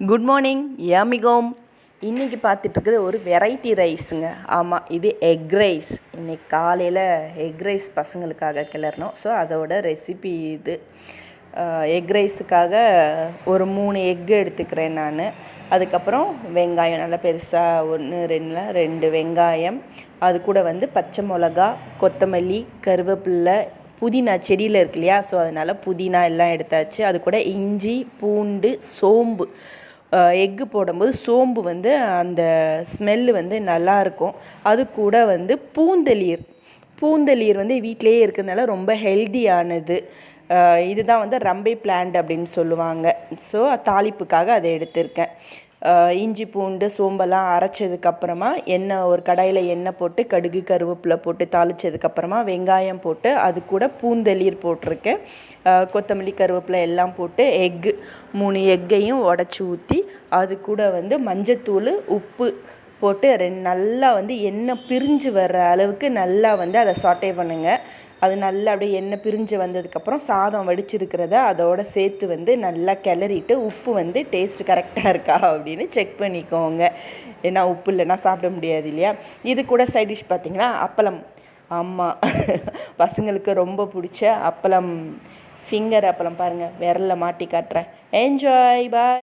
Good morning யாமிகோம். இன்றைக்கி பார்த்துட்ருக்குது ஒரு variety ரைஸுங்க. ஆமாம், இது எக் ரைஸ். இன்றைக்கி காலையில் எக் ரைஸ் பசங்களுக்காக கிளறணும். ஸோ அதோட ரெசிபி இது. எக் ரைஸுக்காக ஒரு 3 எக்கு எடுத்துக்கிறேன் நான். அதுக்கப்புறம் வெங்காயம் நல்லா பெருசாக 2 வெங்காயம், அது கூட பச்சை மிளகா, கொத்தமல்லி, கருவேப்பில்லை, புதினா செடியில் இருக்கு இல்லையா, ஸோ அதனால் புதினா எல்லாம் எடுத்தாச்சு. அது கூட இஞ்சி, பூண்டு, சோம்பு. எக்கு போடும்போது சோம்பு அந்த ஸ்மெல்லு நல்லாயிருக்கும். அது கூட பூந்தளிர் வீட்டிலையே இருக்கிறதுனால ரொம்ப ஹெல்தியானது. இதுதான் ரம்பை பிளான்ட் அப்படின்னு சொல்லுவாங்க. ஸோ தாளிப்புக்காக அதை எடுத்திருக்கேன். இஞ்சி, பூண்டு, சோம்பெல்லாம் அரைச்சதுக்கப்புறமா ஒரு கடாயில் எண்ணெய் போட்டு கடுகு, கருவேப்பிலை போட்டு தாளித்ததுக்கப்புறமா வெங்காயம் போட்டு அது கூட பூந்தளிர் போட்டிருக்கேன். கொத்தமல்லி, கருவேப்பிலை எல்லாம் போட்டு 3 எக்கையும் உடச்சி ஊற்றி அது கூட மஞ்சத்தூள், உப்பு போட்டு நல்லா எண்ணெய் பிரிஞ்சு வர்ற அளவுக்கு நல்லா அதை சாட்டே பண்ணுங்கள். அது நல்லா அப்படியே எண்ணெய் பிரிஞ்சு வந்ததுக்கப்புறம் சாதம் வடிச்சிருக்கிறத அதோடு சேர்த்து நல்லா கிளறிட்டு உப்பு டேஸ்ட்டு கரெக்டாக இருக்கா அப்படின்னு செக் பண்ணிக்கோங்க. ஏன்னா உப்பு இல்லைன்னா சாப்பிட முடியாது இல்லையா. இது கூட சைட் டிஷ் பார்த்திங்கன்னா அப்பளம். ஆமாம், பசங்களுக்கு ரொம்ப பிடிச்ச அப்பளம், ஃபிங்கர் அப்பளம். பாருங்கள், விரலில் மாட்டி காட்டுறேன். என்ஜாய், பாய்.